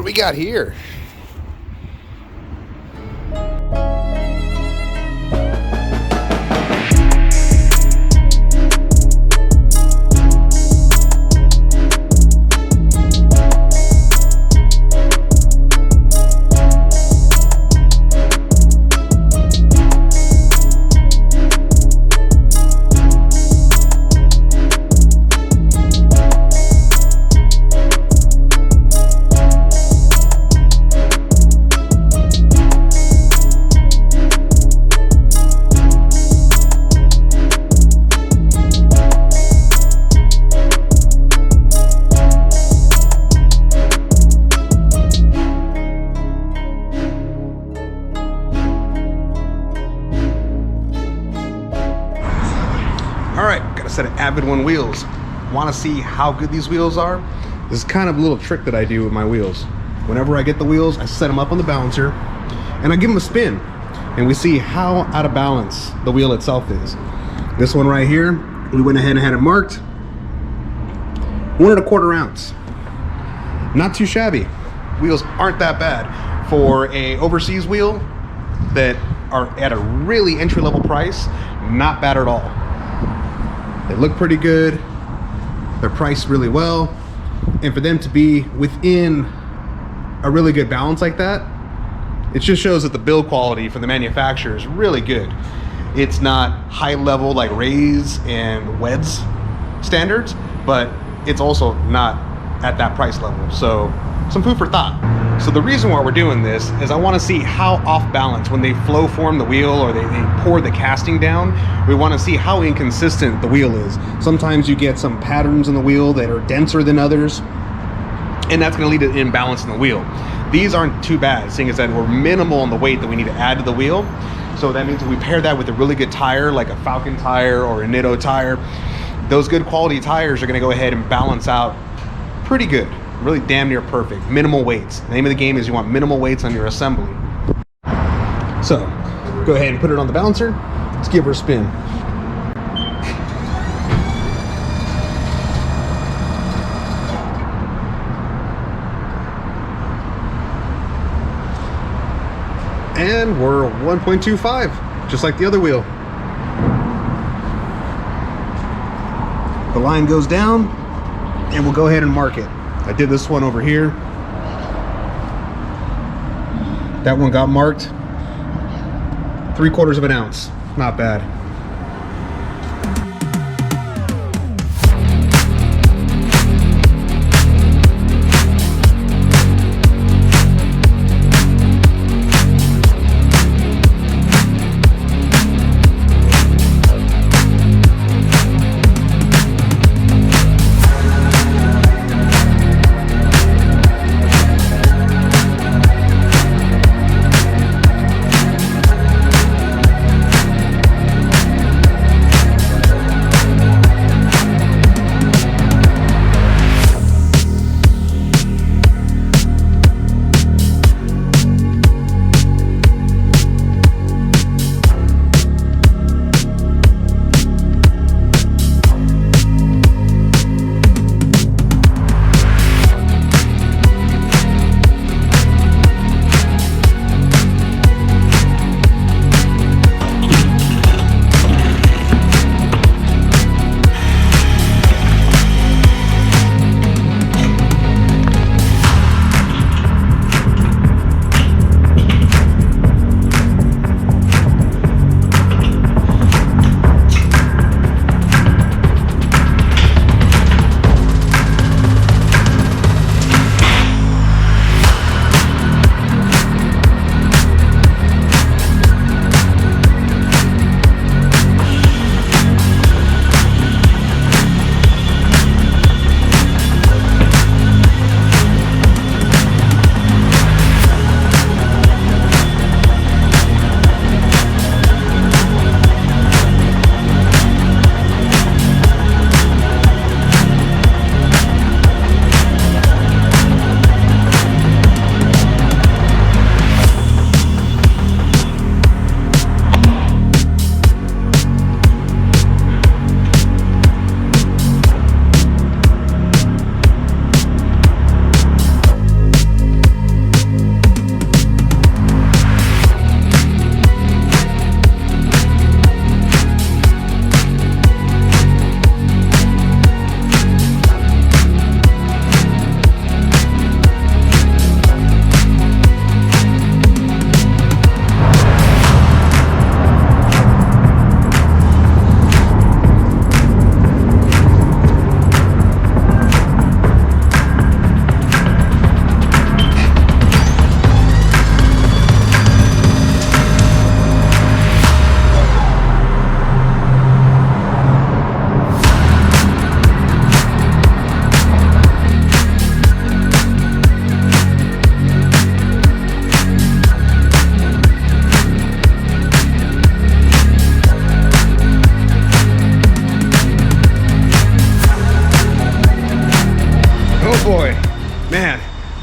we got here? Set of Avid One wheels. Want to see how good these wheels are? This is kind of a little trick that I do with my wheels. Whenever I get the wheels, I set them up on the balancer and I give them a spin, and we see how out of balance the wheel itself is. This one right here, we went ahead and had it marked 1 1/4 ounce. Not too shabby. Wheels aren't that bad for a overseas wheel that are at a really entry-level price. Not bad at all. They look pretty good, they're priced really well, and for them to be within a really good balance like that, it just shows that the build quality from the manufacturer is really good. It's not high level like Rays and Weds standards, but it's also not at that price level. So some food for thought. So the reason why we're doing this is I want to see how off balance when they flow form the wheel or they pour the casting down. We want to see how inconsistent the wheel is. Sometimes you get some patterns in the wheel that are denser than others, and that's going to lead to imbalance in the wheel. These aren't too bad, seeing as that we're minimal in the weight that we need to add to the wheel. So that means if we pair that with a really good tire like a Falken tire or a Nitto tire, those good quality tires are going to go ahead and balance out pretty good. Really damn near perfect. Minimal weights. The name of the game is you want minimal weights on your assembly. So go ahead and put it on the balancer. Let's give her a spin. And we're 1.25, just like the other wheel. The line goes down and we'll go ahead and mark it. I did this one over here. That one got marked 3/4 ounce. Not bad.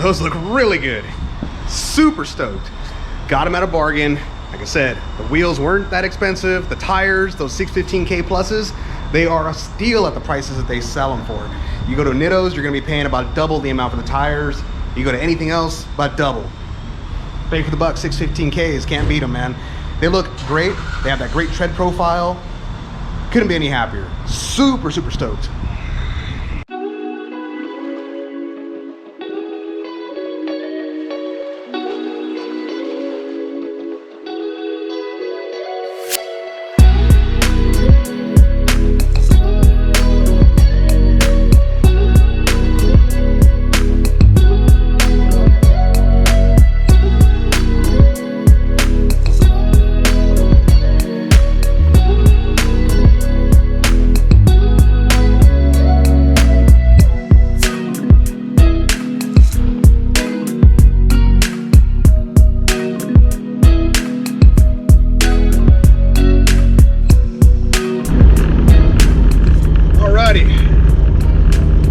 Those look really good. Super stoked. Got them at a bargain. Like I said, the wheels weren't that expensive. The tires, those 615K pluses, they are a steal at the prices that they sell them for. You go to Nitto's, you're gonna be paying about double the amount for the tires. You go to anything else, about double. Bang for the buck, 615Ks, can't beat them, man. They look great. They have that great tread profile. Couldn't be any happier. Super, super stoked.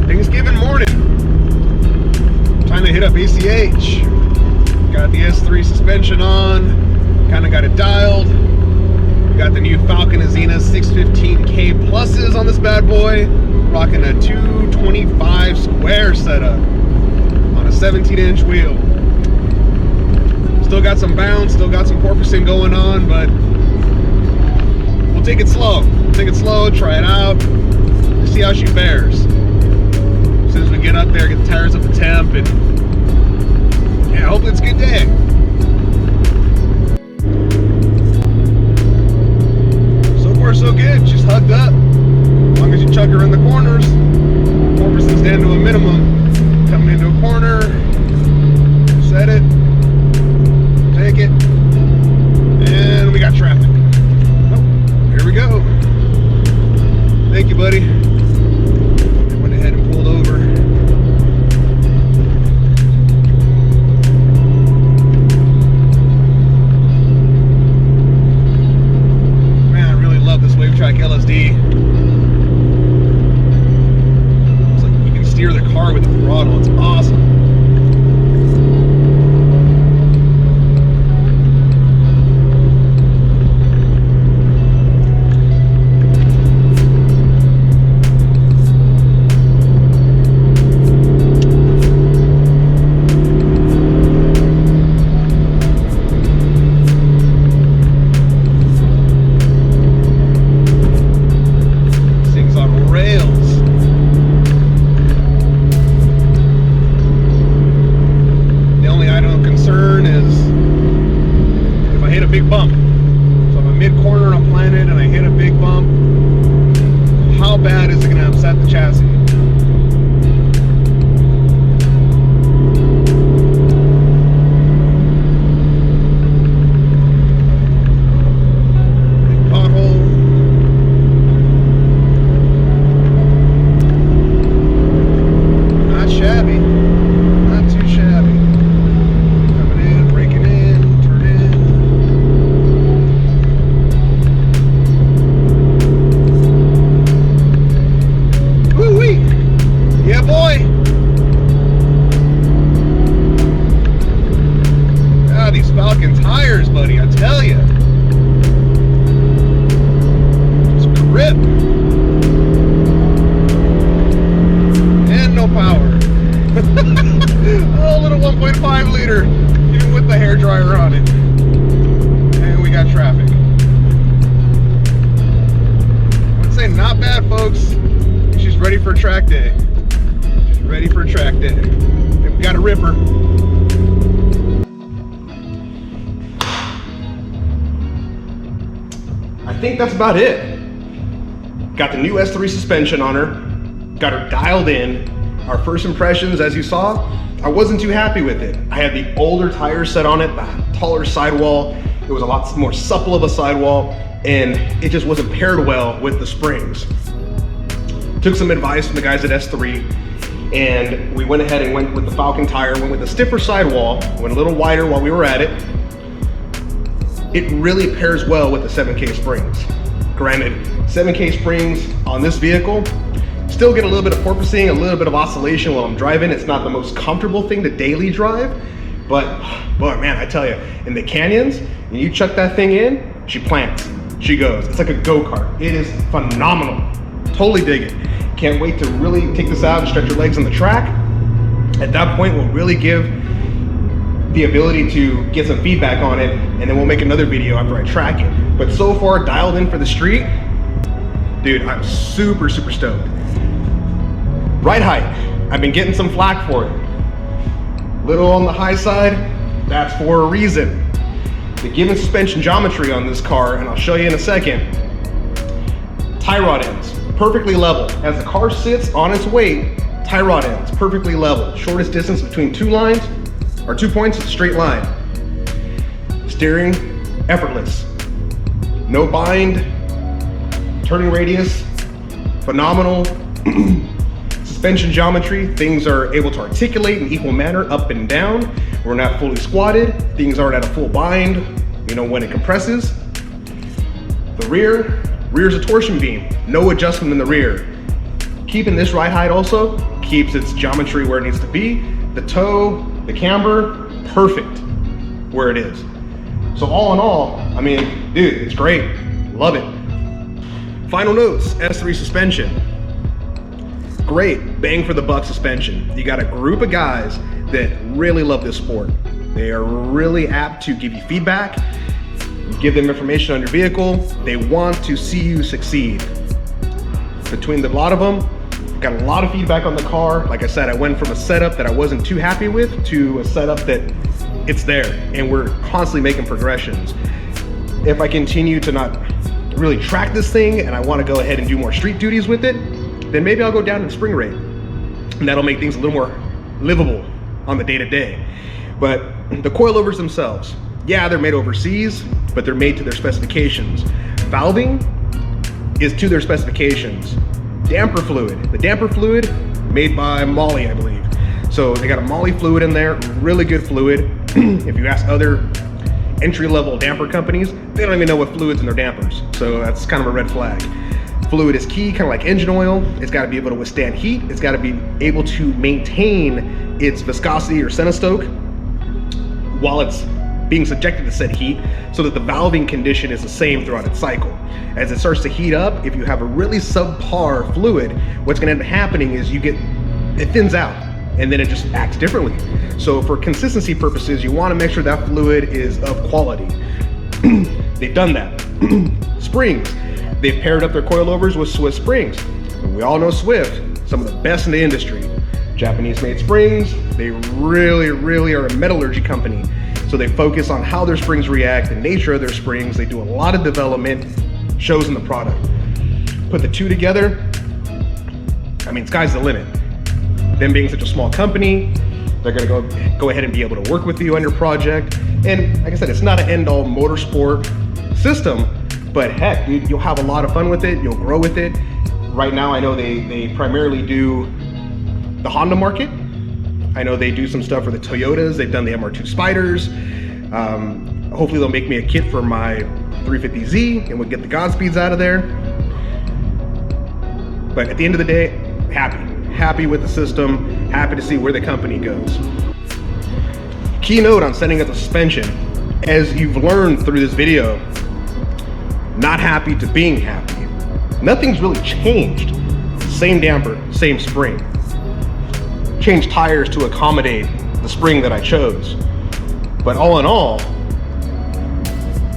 Thanksgiving morning. Time to hit up ACH. Got the S3 suspension on. Kind of got it dialed. Got the new Falken Azenis 615K pluses on this bad boy. Rocking a 225 square setup on a 17-inch wheel. Still got some bounce, still got some porpoising going on, but we'll take it slow. Take it slow, try it out, see how she fares. As soon as we get up there, get the tires up to temp, and yeah, hopefully it's a good day. So far so good, she's hugged up. As long as you chuck her in the corners, porpoising's down to a minimum. Coming into a corner, set it, take it, and we got traffic. Oh, here we go. Thank you, buddy. Went ahead and pulled over. Man, I really love this WaveTrack LSD. It's like you can steer the car with the throttle. It's awesome. Big bump. So I'm a mid-corner on Planet and I hit a big bump. How bad is it going to upset the chassis? Big pothole. Not shabby. Not too shabby. Coming in, breaking in, turning in. Yeah, boy. Ah, these Falken tires, buddy, I tell you. Just grip. And no power. Oh, little 1.5 liter, even with the hairdryer on it. And we got traffic. I would say not bad, folks. She's ready for track day. She's ready for track day. And we got a ripper. I think that's about it. Got the new S3 suspension on her. Got her dialed in. Our first impressions, as you saw, I wasn't too happy with it. I had the older tires set on it, the taller sidewall. It was a lot more supple of a sidewall, and it just wasn't paired well with the springs. Took some advice from the guys at S3, and we went ahead and went with the Falken tire, went with a stiffer sidewall, went a little wider while we were at it. It really pairs well with the 7K springs. Granted, 7K springs on this vehicle, Still get a little bit of porpoising, a little bit of oscillation while I'm driving. It's not the most comfortable thing to daily drive, but boy, man, I tell you, in the canyons, when you chuck that thing in, she plants, she goes. It's like a go-kart. It is phenomenal. Totally dig it. Can't wait to really take this out and stretch your legs on the track. At that point, we'll really give the ability to get some feedback on it, and then we'll make another video after I track it. But so far, dialed in for the street, dude, I'm super, super stoked. Ride height, I've been getting some flack for it. Little on the high side, that's for a reason. The given suspension geometry on this car, and I'll show you in a second, tie rod ends, perfectly level. As the car sits on its weight, tie rod ends, perfectly level. Shortest distance between 2 lines, or 2 points, is a straight line. Steering, effortless. No bind, turning radius, phenomenal. Suspension geometry, things are able to articulate in equal manner up and down. We're not fully squatted, things aren't at a full bind, you know, when it compresses. The rear's a torsion beam, no adjustment in the rear. Keeping this ride height also keeps its geometry where it needs to be. The toe, the camber, perfect where it is. So all in all, I mean, dude, it's great, love it. Final notes, S3 suspension. Great, bang for the buck suspension. You got a group of guys that really love this sport. They are really apt to give you feedback, give them information on your vehicle. They want to see you succeed. Between the lot of them, got a lot of feedback on the car. Like I said, I went from a setup that I wasn't too happy with to a setup that it's there, and we're constantly making progressions. If I continue to not really track this thing and I want to go ahead and do more street duties with it, then maybe I'll go down in spring rate, and that'll make things a little more livable on the day-to-day. But the coilovers themselves, yeah, they're made overseas, but they're made to their specifications. Valving is to their specifications. Damper fluid, the damper fluid made by Molly, I believe. So they got a Molly fluid in there, really good fluid. If you ask other entry-level damper companies, they don't even know what fluid's in their dampers. So that's kind of a red flag. Fluid is key, kind of like engine oil. It's got to be able to withstand heat. It's got to be able to maintain its viscosity or centistoke while it's being subjected to said heat, so that the valving condition is the same throughout its cycle. As it starts to heat up, if you have a really subpar fluid, what's going to end up happening is it thins out, and then it just acts differently. So for consistency purposes, you want to make sure that fluid is of quality. They've done that. Springs. They've paired up their coilovers with Swift springs. And we all know Swift, some of the best in the industry. Japanese-made springs. They really, really are a metallurgy company. So they focus on how their springs react, the nature of their springs. They do a lot of development, shows in the product. Put the two together, I mean, sky's the limit. Them being such a small company, they're gonna go ahead and be able to work with you on your project. And like I said, it's not an end-all motorsport system, but heck, dude, you'll have a lot of fun with it. You'll grow with it. Right now, I know they primarily do the Honda market. I know they do some stuff for the Toyotas. They've done the MR2 Spiders. Hopefully they'll make me a kit for my 350Z and we'll get the Godspeeds out of there. But at the end of the day, happy with the system, happy to see where the company goes. Keynote on setting up the suspension. As you've learned through this video, not happy to being happy. Nothing's really changed. Same damper, same spring. Changed tires to accommodate the spring that I chose. But all in all,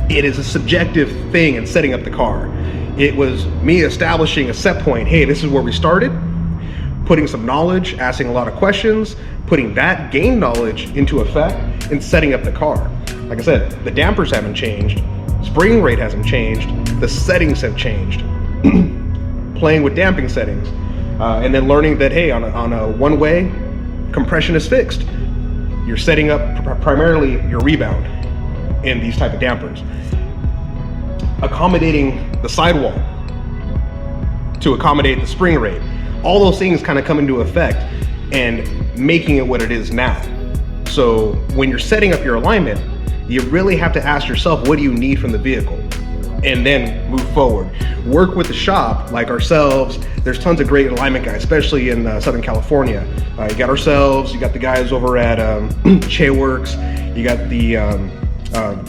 it is a subjective thing in setting up the car. It was me establishing a set point. Hey, this is where we started. Putting some knowledge, asking a lot of questions, putting that gained knowledge into effect and setting up the car. Like I said, the dampers haven't changed. Spring rate hasn't changed. The settings have changed. Playing with damping settings. And then learning that, hey, on a one-way, compression is fixed. You're setting up primarily your rebound in these type of dampers. Accommodating the sidewall to accommodate the spring rate. All those things kind of come into effect and making it what it is now. So when you're setting up your alignment, you really have to ask yourself, what do you need from the vehicle? and then move forward. Work with the shop like ourselves. There's tons of great alignment guys, especially in Southern California. You got ourselves, you got the guys over at Che Works, you got the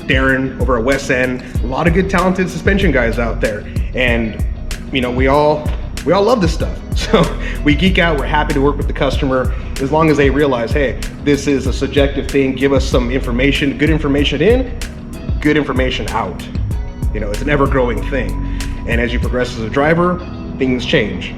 Darren over at West End. A lot of good talented suspension guys out there. And you know, we all love this stuff. So we geek out, we're happy to work with the customer as long as they realize, hey, this is a subjective thing. Give us some information, good information in, good information out. You know, it's an ever-growing thing. And as you progress as a driver, things change.